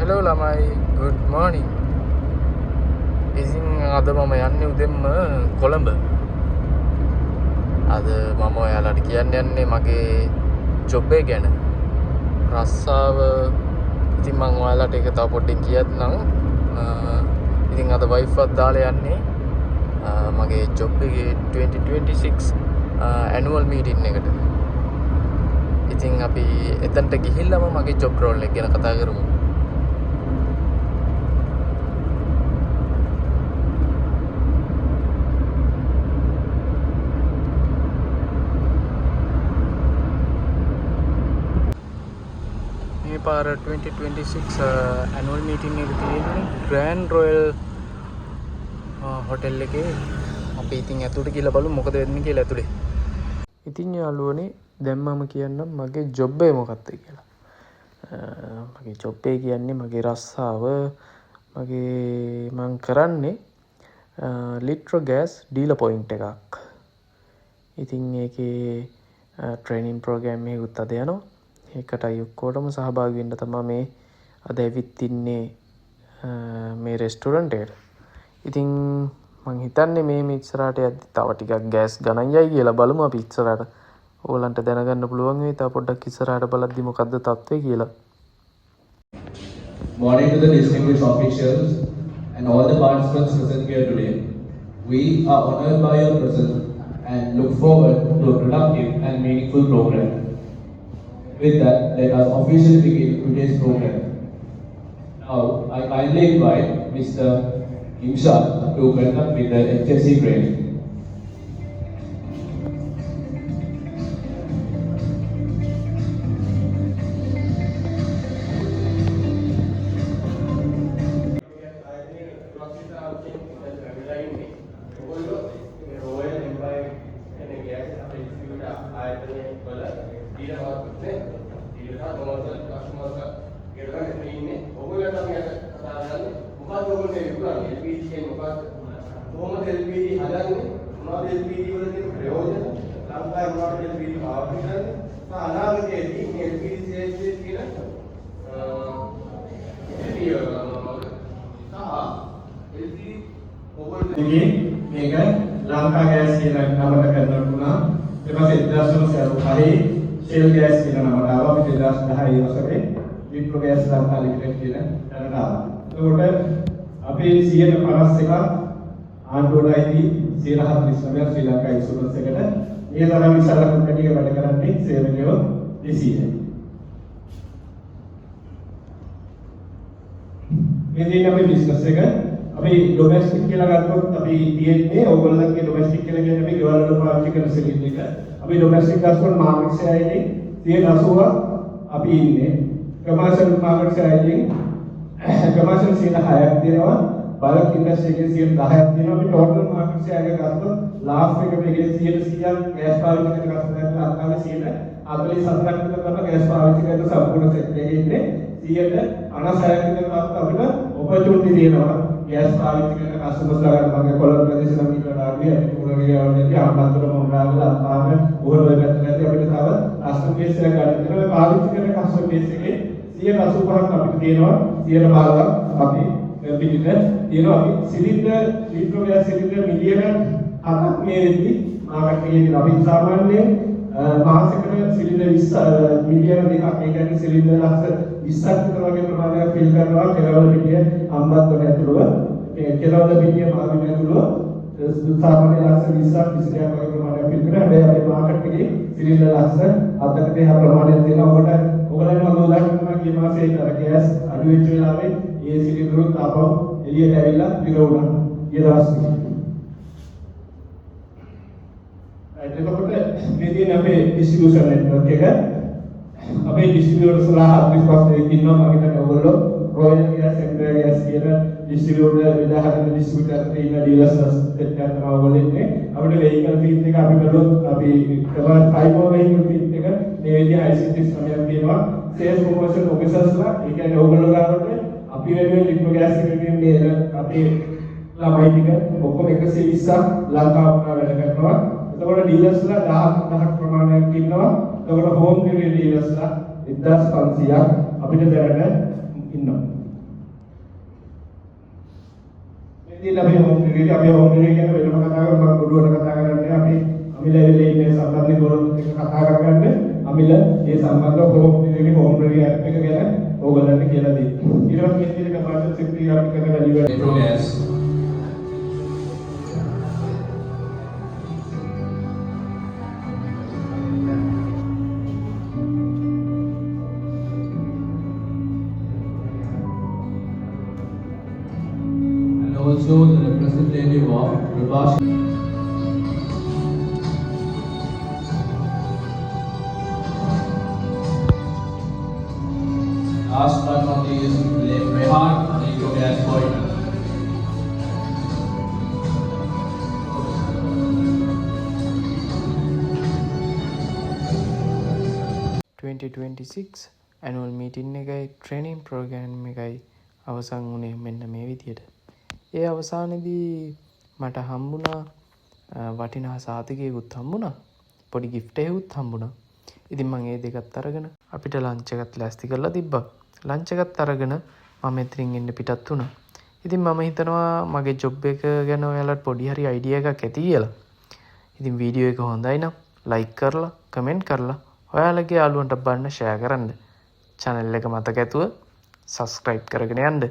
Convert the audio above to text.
Hello lamai, good morning. ඉතින් අද මම යන්නේ උදෙන්ම කොළඹ. අද මම ඔයාලට කියන්න යන්නේ මගේ ජොබ් එක ගැන. රස්සාව ඉතින් මම ඔයාලට ඒක තව පොඩ්ඩක් කියන්නම්. ඉතින් අද වයිෆ් වත් දාලා යන්නේ මගේ ජොබ් එකේ 2026 annual meeting එකට. ඉතින් අපි එතනට ගිහිල්ලාම මගේ ජොබ් රෝල් එක ගැන කතා කරමු. පාර 2026 annual meeting එක තියෙන්නේ Grand Royal hotel එකේ. අපි ඉතින් ඇතුළට ගිහලා බලමු මොකද වෙන්නේ කියලා ඇතුළේ. ඉතින් යාළුවනේ දැන් මම කියන්නම් මගේ ජොබ් එක මොකක්ද කියලා. මගේ ජොබ් එක කියන්නේ මගේ රස්සාව. මම කරන්නේ ලිට්‍රෝ ගෑස් ඩීලර් පොයින්ට් එකක්. ඉතින් ඒකේ ට්‍රේනින් ප්‍රෝග්‍රෑම් එකකුත් අද යනවා. ඒකටයි ඔක්කොටම සහභාගී වෙන්න තමයි මේ අද ඇවිත් ඉන්නේ මේ රෙස්ටුරන්ට් එකට. ඉතින් මං හිතන්නේ මේ ඉස්සරහට යද්දි තව ටිකක් ගෑස් ගණන් යයි කියලා බලමු අපි ඉස්සරහට. ඕගලන්ට දැනගන්න පුළුවන් වෙයි තව පොඩ්ඩක් ඉස්සරහට බලද්දි මොකද්ද තත්ත්වය කියලා. Morning to the distinguished officials and all the participants present here today. We are honored by your presence and look forward to a productive and meaningful program. With that, let us officially begin today's program. Now, I kindly invite Mr. Imshad to conduct with the HSC training. මේක Lanka gas කියලා නමකට කරනට වුණා. ඊට පස්සේ 1906 shell gas කියලා නමකට ආවා. අපි 2010 වසරේ ලිට්‍රෝ ගෑස් ලංකා ලිමිටඩ් කියලා නමකට ආවා. ඒකට අපි 151ක් ආණ්ඩුවට අයිති 149ක් ශ්‍රී ලංකා ඉන්ෂුරන්ස් එකට මේ තරම් විශාල කම්පැනි එක වැඩ කරන්නේ සේවකයෝ 200යි. මේ දින අපි බිස්නස් එක අපි ඩොමෙස්ටික් කියලා ගත්තොත් අපි තියෙන්නේ ඕගොල්ලන්ගේ ඩොමෙස්ටික් කියලා කියන්නේ අපි ගෙවල් වල පාවිච්චි කරන සිලින්ඩර් එක. අපි ඩොමෙස්ටික් ගත්තොත් මාකට් ෂෙයාර් එකේ 80% අපි ඉන්නේ. කමර්ෂල් මාකට් ෂෙයාර් එකේ කමර්ෂල් 6ක් දෙනවා. බල්ක් ඉන්ඩස්ට්‍රි එකේ 10ක් දෙනවා. අපි ටෝටල් මාකට් ෂෙයාර් එක ගත්තොත් ලාස්ට් එක මේකේ 100% ගෑස් පාවිච්චි කරන කස්ටමර්ලා ලංකාවේ 147ක් විතර කරන ගෑස් පාවිච්චි කරන සම්පූර්ණ සෙට් එකේ ඉන්නේ 96ක් විතර අපිට ඔපචුනිටි දෙනවා. ගෑස් පාවිච්චි කරන කස්ටමර්ස්ලා ගන්න මගේ කොළඹ ප්‍රදේශ නම් ඊට ආවිය මුලගේ යවන්නේ ආම්බන්තොට මොනවාද අපාම උහුල වෙකට නැති අපිට තව කස්ටමර් බේස් එකක් ගන්න දෙනවා. මේ පාවිච්චි කරන කස්ටමර් බේස් එකේ 185ක් අපිට තියෙනවා. 115ක් අපි පිටිට තියෙනවා. අපි සිලින්ඩර් ලිට්‍රෝ ගෑස් සිලින්ඩර් මිලියන 7ක් මේ වෙද්දි මාකට් එකේ තියෙනවා. අපි සාමාන්‍යයෙන් මාසෙකට සිලින්ඩර් 20 මිලියන 2ක් ඒ කියන්නේ සිලින්ඩර් ලක්ෂ 20ක් විතර වගේ ප්‍රමාණයක් ෆිල් කරනවා. කෙරවල පිටිය අම්බන්තොට ඇතුළව කෙරවල පිටිය මාවින ඇතුළව සාමාන්‍ය ලක්ෂ 20ක් 23ක් වගේ ප්‍රමාණයක් ෆිල් කරනවා. හැබැයි අපේ මාකට් එකේ සිලින්ඩර් ලක්ෂ 7කට එහා ප්‍රමාණයක් තියෙනවා. ඔකට ඔයගොල්ලෝ උදාහරණයක් ගිය මාසේ අර ගෑස් අඩු වෙච්ච වෙලාවේ ඒ සිලින්ඩරුත් ආපහු එළියට ඇවිල්ලා පිරවුණා. ඊය දවස් එතකොට මේ තියෙන අපේ ඩිස්ට්‍රිබියුෂන් නෙට්වර්ක් එක අපේ ඩිස්ට්‍රිබියුටර්ස්ලා 45ක් ඉන්නවා. මම හිතන්නේ ඔයගොල්ලෝ රොයල් ගෑස් එම්පයර් ගෑස් කියන ඩිස්ට්‍රිබියුටර් විදාහරන ඩිස්ට්‍රිබියුටර් ඉන්න ඩීලර්ස් සෙට් එකක් තමයි ඔයගොල්ලෝ ඉන්නේ. අපිට වෙහිකල් ෆීඩ් එක අපි බලුවොත් අපි කවර් 5 වෙහිකල් ෆීඩ් එක මේ විදිහට ICT සමයක් තියෙනවා. සේල්ස් ප්‍රොමෝෂන් ඔෆිසර්ස්ලා ඒ කියන්නේ ඔයගොල්ලෝ ගාවට අපි වෙනුවෙන් ලිට්‍රෝ ගෑස් එකකින් මේ අපේ ළමයි ටික ඔක්කොම 120ක් ලංකාවට වැඩ කරනවා. එතකොට ඩීලර්ස්ලා 1000ක් ප්‍රමාණයක් ඉන්නවා. එතකොට හෝම් ඩෙලිවරි ඩීලර්ස්ලා 1500ක් අපිට දැනට ඉන්නවා. ඉතින් අපි හෝම් ඩිලේ ගැන වෙනම කතා කරමු. මම පොඩුවට කතා කරන්නේ අපි අමිල වෙලේ ඉන්නේ සම්බන්ධ ගොඩක් එක කතා කරගන්න. අමිල මේ සම්බන්ධ හෝම් ඩිලේ ඇප් එක ගැන ඕගොල්ලන්ට කියලා දෙන්න. ඊට පස්සේ මේක පාඩම් සික්ටි අපිට කරලා ඉවර. Electrogas. And also the representative of Prabhash. Last but not least, Mehar Electrogas Point. Annual meeting එකයි ට්‍රේනින් ප්‍රෝග්‍රෑම් එකයි අවසන් වුණේ මෙන්න මේ විදියට. ඒ අවසානයේදී මට හම්බුණා වටිනා සාතිකයකුත් හම්බුණා. පොඩි ගිෆ්ට් එකකුත් හම්බුණා. ඉතින් මම ඒ දෙකත් අරගෙන අපිට ලන්ච් එකත් ලෑස්ති කරලා තිබ්බා. ලන්ච් එකත් අරගෙන මම එතනින් එන්න පිටත් වුණා. ඉතින් මම හිතනවා මගේ ජොබ් එක ගැන ඔයාලට පොඩි හරි අයිඩියා එකක් ඇති කියලා. ඉතින් වීඩියෝ එක හොඳයි නම් ලයික් කරලා කමෙන්ට් කරලා ඔයාලගේ යාළුවන්ට බලන්න ෂෙයා කරන්න. channel එක මතක ඇතුව subscribe කරගෙන යන්න.